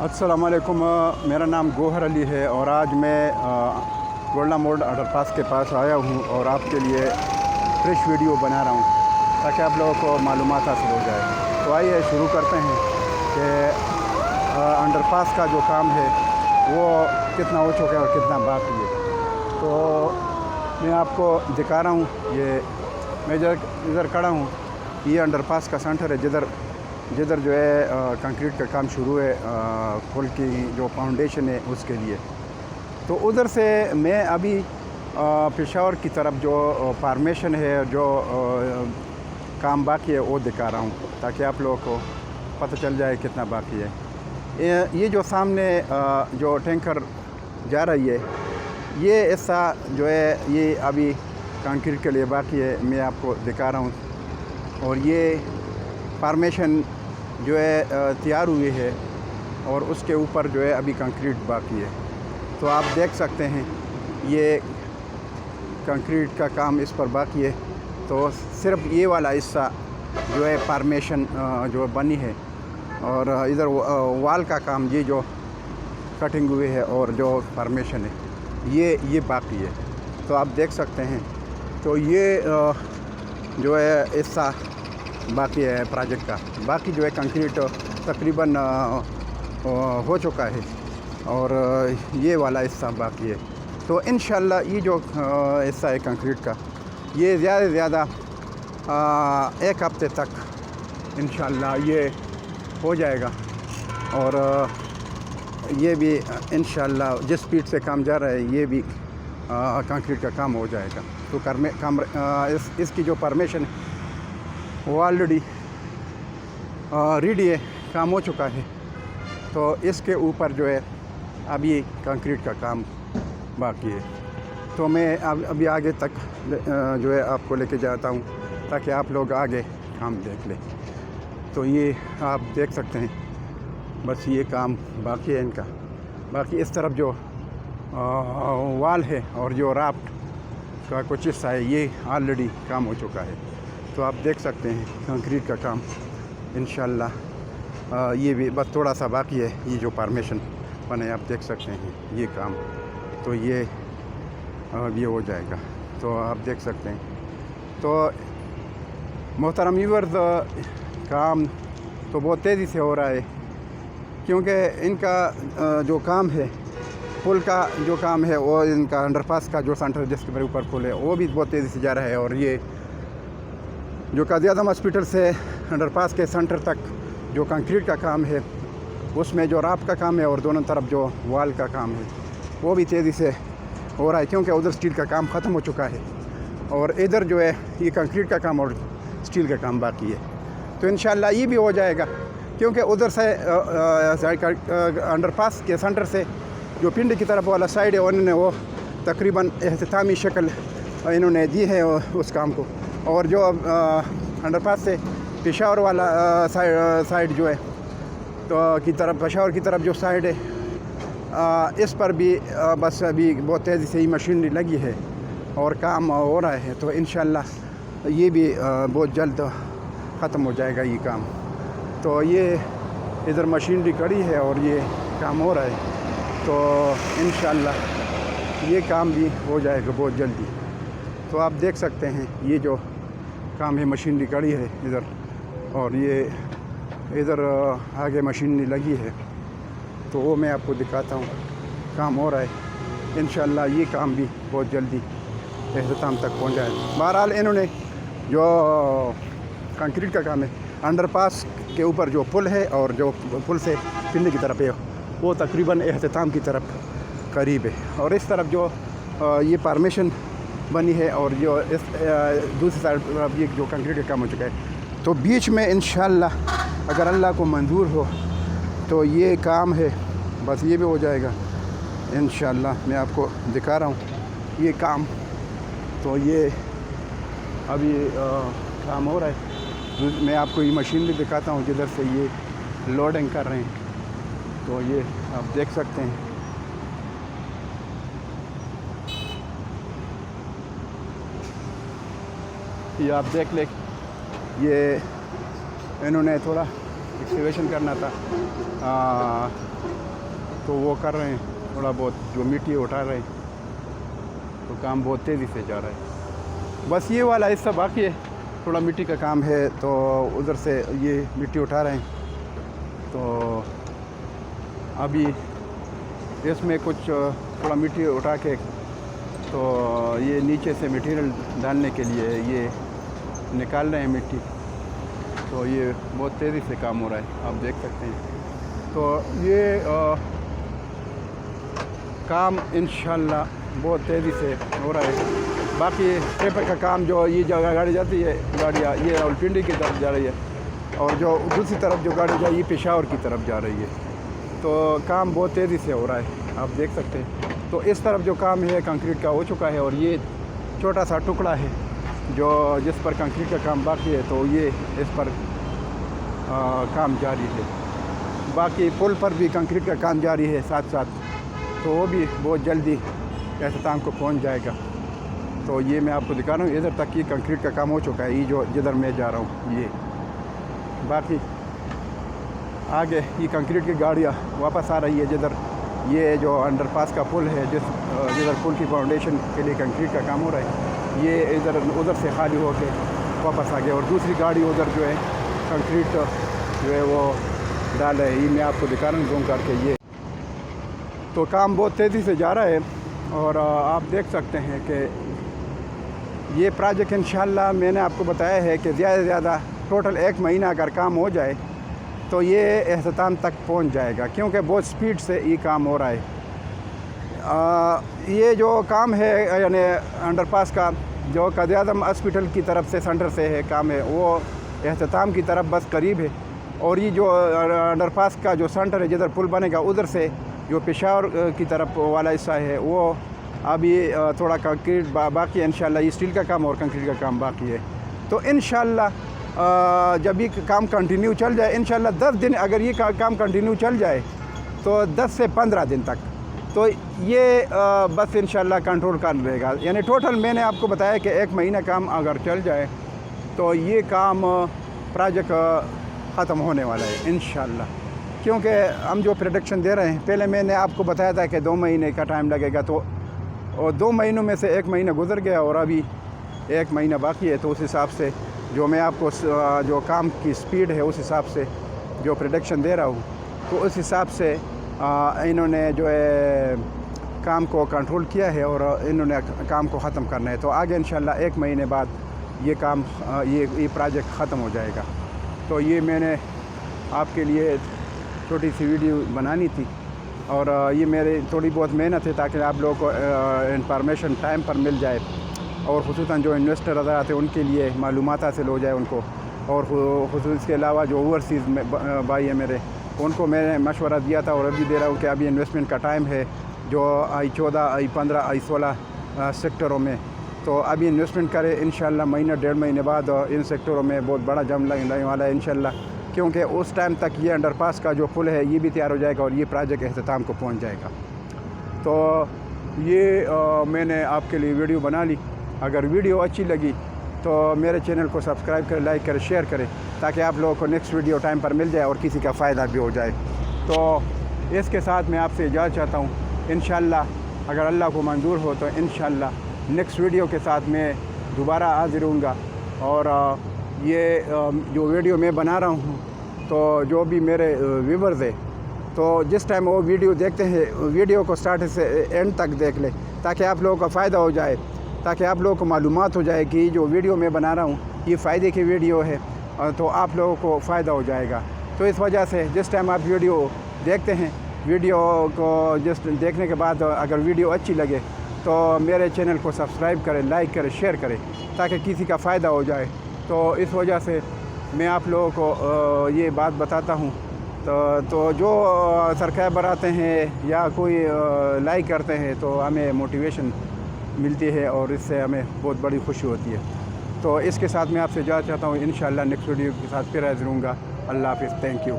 अस्सलाम वालेकुम। मेरा नाम गोहर अली है और आज मैं गोल्डा मोड़ अंडरपास के पास आया हूँ और आपके लिए फ्रेश वीडियो बना रहा हूँ ताकि आप लोगों को मालूमात हासिल हो जाए। तो आइए शुरू करते हैं कि अंडरपास का जो काम है वो कितना हो चुका है और कितना बाकी है। तो मैं आपको दिखा रहा हूँ, ये मैं इधर खड़ा हूँ, ये अंडरपास का सेंटर है जिधर जो है कंक्रीट का काम शुरू है, पुल की जो फाउंडेशन है उसके लिए। तो उधर से मैं अभी पेशावर की तरफ जो फार्मेशन है, जो काम बाकी है वो दिखा रहा हूँ ताकि आप लोगों को पता चल जाए कितना बाकी है। ये जो सामने जो टैंकर जा रही है, ये ऐसा जो है ये अभी कंक्रीट के लिए बाकी है, मैं आपको दिखा रहा हूँ। और ये फार्मेशन जो है तैयार हुई है और उसके ऊपर जो है अभी कंक्रीट बाकी है। तो आप देख सकते हैं ये कंक्रीट का काम इस पर बाकी है। तो सिर्फ ये वाला हिस्सा जो है फार्मेशन जो बनी है और इधर वाल का काम, ये जो कटिंग हुई है और जो फार्मेशन है ये बाकी है। तो आप देख सकते हैं। तो ये जो है हिस्सा बाकी है प्रोजेक्ट का। बाकी जो है कंक्रीट तकरीबन हो चुका है और ये वाला हिस्सा बाकी है। तो इंशाल्लाह ये जो हिस्सा है कंक्रीट का, ये ज़्यादा से ज़्यादा एक हफ्ते तक इंशाल्लाह ये हो जाएगा। और ये भी इंशाल्लाह जिस स्पीड से काम जा रहा है ये भी कंक्रीट का काम हो जाएगा। तो इसकी जो परमिशन वो ऑलरेडी रेडी है, काम हो चुका है। तो इसके ऊपर जो है अभी कंक्रीट का काम बाकी है। तो मैं अभी आगे तक जो है आपको लेके जाता हूँ ताकि आप लोग आगे काम देख लें। तो ये आप देख सकते हैं, बस ये काम बाकी है इनका। बाकी इस तरफ जो वाल है और जो राफ्ट का कुछ हिस्सा है ये ऑलरेडी काम हो चुका है। तो आप देख सकते हैं कंक्रीट का काम इंशाल्लाह ये भी बस थोड़ा सा बाकी है। ये जो फार्मेशन बने आप देख सकते हैं ये काम, तो ये हो जाएगा। तो आप देख सकते हैं। तो मोहतरम व्यूअर्स, काम तो बहुत तेज़ी से हो रहा है क्योंकि इनका जो काम है, पुल का जो काम है वो इनका अंडरपास का जो सेंटर जिसके ऊपर पुल है वो भी बहुत तेज़ी से जा रहा है। और ये जो काजी आज़म हॉस्पिटल से अंडरपास के सेंटर तक जो कंक्रीट का काम है उसमें जो राफ्ट का काम है और दोनों तरफ जो वाल का काम है वो भी तेज़ी से हो रहा है क्योंकि उधर स्टील का काम ख़त्म हो चुका है और इधर जो है ये कंक्रीट का काम और स्टील का काम बाकी है। तो इंशाल्लाह ये भी हो जाएगा क्योंकि उधर से अंडरपास के सेंटर से जो पिंड की तरफ वाला साइड है उन्होंने वो तकरीबन एहतिमामी शक्ल इन्होंने दी है उस काम को। और जो अंडरपास से पेशावर वाला साइड जो है तो की तरफ, पेशावर की तरफ जो साइड है इस पर भी बस अभी बहुत तेज़ी से ही मशीनरी लगी है और काम हो रहा है। तो इंशाल्लाह ये भी बहुत जल्द ख़त्म हो जाएगा ये काम। तो ये इधर मशीनरी खड़ी है और ये काम हो रहा है। तो इंशाल्लाह ये काम भी हो जाएगा बहुत जल्दी। तो आप देख सकते हैं ये जो काम है, मशीनरी खड़ी है इधर और ये इधर आगे मशीनरी लगी है। तो वो मैं आपको दिखाता हूँ, काम हो रहा है। इंशाल्लाह ये काम भी बहुत जल्दी इख्तिताम तक पहुँच जाएगा। बहरहाल इन्होंने जो कंक्रीट का काम है, अंडरपास के ऊपर जो पुल है और जो पुल से पिंड की तरफ है वो तकरीबन इख्तिताम की तरफ करीब है। और इस तरफ जो ये फार्मेशन बनी है और जो इस दूसरी साइड ये जो कंक्रीट का काम हो चुका है। तो बीच में इंशाल्लाह अगर अल्लाह को मंजूर हो तो ये काम है, बस ये भी हो जाएगा इंशाल्लाह। मैं आपको दिखा रहा हूँ ये काम। तो ये अभी काम हो रहा है। मैं आपको ये मशीन भी दिखाता हूँ जिधर से ये लोडिंग कर रहे हैं। तो ये आप देख सकते हैं। ये आप देख ले, ये इन्होंने थोड़ा एक्सकवेशन करना था तो वो कर रहे हैं, थोड़ा बहुत जो मिट्टी उठा रहे हैं, तो काम बहुत तेज़ी से जा रहा है। बस ये वाला हिस्सा बाकी है, थोड़ा मिट्टी का काम है, तो उधर से ये मिट्टी उठा रहे हैं। तो अभी इसमें कुछ थोड़ा मिट्टी उठा के तो ये नीचे से मटेरियल डालने के लिए ये निकाल रहे हैं मिट्टी। तो ये बहुत तेज़ी से काम हो रहा है, आप देख सकते हैं। तो ये काम इंशाल्लाह बहुत तेज़ी से हो रहा है। बाकी पेपर का काम जो ये जगह गाड़ी जाती है, गाड़ियाँ ये रावलपिंडी की तरफ जा रही है, और जो दूसरी तरफ जो गाड़ी जाए ये पेशावर की तरफ जा रही है। तो काम बहुत तेज़ी से हो रहा है, आप देख सकते हैं। तो इस तरफ जो काम है कंक्रीट का हो चुका है, और ये छोटा सा टुकड़ा है जो जिस पर कंक्रीट का काम बाकी है, तो ये इस पर काम जारी है। बाकी पुल पर भी कंक्रीट का काम जारी है साथ साथ, तो वो भी बहुत जल्दी अख्ताम को पहुंच जाएगा। तो ये मैं आपको दिखा रहा हूँ, इधर तक ये कंक्रीट का काम हो चुका है, ये जो जिधर मैं जा रहा हूँ ये। बाकी आगे ये कंक्रीट की गाड़ियाँ वापस आ रही है, जिधर ये जो अंडरपास का पुल है, जिधर पुल की फाउंडेशन के लिए कंक्रीट का काम हो रहा है, ये इधर उधर से खाली होके वापस आ गया, और दूसरी गाड़ी उधर जो है कंक्रीट जो है वो डाल रहे हैं। ये मैं आपको दिखा रहा हूँ जूम करके। ये तो काम बहुत तेज़ी से जा रहा है, और आप देख सकते हैं कि ये प्रोजेक्ट इंशाल्लाह मैंने आपको बताया है कि ज़्यादा से ज़्यादा टोटल 1 महीना अगर काम हो जाए तो ये अख्ताम तक पहुंच जाएगा, क्योंकि बहुत स्पीड से ये काम हो रहा है। ये जो काम है यानी अंडरपास का जो क़ायद-ए-आज़म हॉस्पिटल की तरफ से सेंटर से है काम है, वो अख्ताम की तरफ बस करीब है। और ये जो अंडरपास का जो सेंटर है जिधर पुल बनेगा, उधर से जो पेशावर की तरफ वाला हिस्सा है वो अभी थोड़ा कंक्रीट बाकी है। इंशाल्लाह ये स्टील का काम और कंक्रीट का काम बाकी है। तो इंशाल्लाह जब ये काम कंटिन्यू चल जाए, इंशाल्लाह 10 दिन अगर ये काम कंटिन्यू चल जाए तो 10 से 15 दिन तक तो ये बस इंशाल्लाह कंट्रोल कर लेगा। यानी टोटल मैंने आपको बताया कि 1 महीना काम अगर चल जाए तो ये काम प्रोजेक्ट ख़त्म होने वाला है इंशाल्लाह। क्योंकि हम जो प्रोडक्शन दे रहे हैं, पहले मैंने आपको बताया था कि 2 महीने का टाइम लगेगा, तो और 2 महीनों में से 1 महीना गुजर गया और अभी 1 महीना बाकी है। तो उस हिसाब से जो मैं आपको जो काम की स्पीड है उस हिसाब से जो प्रोडक्शन दे रहा हूँ, तो उस हिसाब से इन्होंने जो है काम को कंट्रोल किया है और इन्होंने काम को ख़त्म करना है। तो आगे इंशाल्लाह 1 महीने बाद ये काम ये प्रोजेक्ट ख़त्म हो जाएगा। तो ये मैंने आपके लिए छोटी सी वीडियो बनानी थी, और ये मेरी थोड़ी बहुत मेहनत है ताकि आप लोगों को इंफॉर्मेशन टाइम पर मिल जाए, और ख़ुसूसन जो इन्वेस्टर हज़रात हैं उनके लिए मालूमात हासिल हो जाए उनको, और ख़ुसूस इसके अलावा जो ओवरसीज़ भाई है मेरे, उनको मैंने मशवरा दिया था और अभी दे रहा हूँ कि अभी इन्वेस्टमेंट का टाइम है जो I-14, I-15, I-16 सेक्टरों में। तो अभी इन्वेस्टमेंट करें, इंशाल्लाह महीना 1.5 महीने बाद इन सेक्टरों में बहुत बड़ा जम लगने वाला है इंशाल्लाह, क्योंकि उस टाइम तक ये अंडरपास का जो पुल है ये भी तैयार हो जाएगा और ये प्रोजेक्ट अख्ताम को पहुंच जाएगा। तो ये मैंने आपके लिए वीडियो बना ली। अगर वीडियो अच्छी लगी तो मेरे चैनल को सब्सक्राइब करें, लाइक करें, शेयर करें, ताकि आप लोगों को नेक्स्ट वीडियो टाइम पर मिल जाए और किसी का फ़ायदा भी हो जाए। तो इसके साथ मैं आपसे इजाज़त चाहता हूँ। इंशाल्लाह अगर अल्लाह को मंजूर हो तो इंशाल्लाह नेक्स्ट वीडियो के साथ मैं दोबारा हाज़िर होऊंगा। और ये जो वीडियो मैं बना रहा हूँ, तो जो भी मेरे व्यूवर्स है, तो जिस टाइम वो वीडियो देखते हैं, वीडियो को स्टार्ट से एंड तक देख ले, ताकि आप लोगों का फ़ायदा हो जाए, ताकि आप लोगों को मालूमात हो जाए कि जो वीडियो मैं बना रहा हूँ ये फ़ायदे की वीडियो है, तो आप लोगों को फ़ायदा हो जाएगा। तो इस वजह से जिस टाइम आप वीडियो देखते हैं, वीडियो को जिस देखने के बाद अगर वीडियो अच्छी लगे तो मेरे चैनल को सब्सक्राइब करें, लाइक करें, शेयर करें, ताकि किसी का फ़ायदा हो जाए। तो इस वजह से मैं आप लोगों को ये बात बताता हूँ। तो जो सब्सक्राइबर आते हैं या कोई लाइक करते हैं तो हमें मोटिवेशन मिलती है और इससे हमें बहुत बड़ी खुशी होती है। तो इसके साथ मैं आपसे इजाज़त चाहता हूँ। इंशाल्लाह नेक्स्ट वीडियो के साथ फिर हाज़िर होऊंगा। अल्लाह हाफ़िज़, थैंक यू।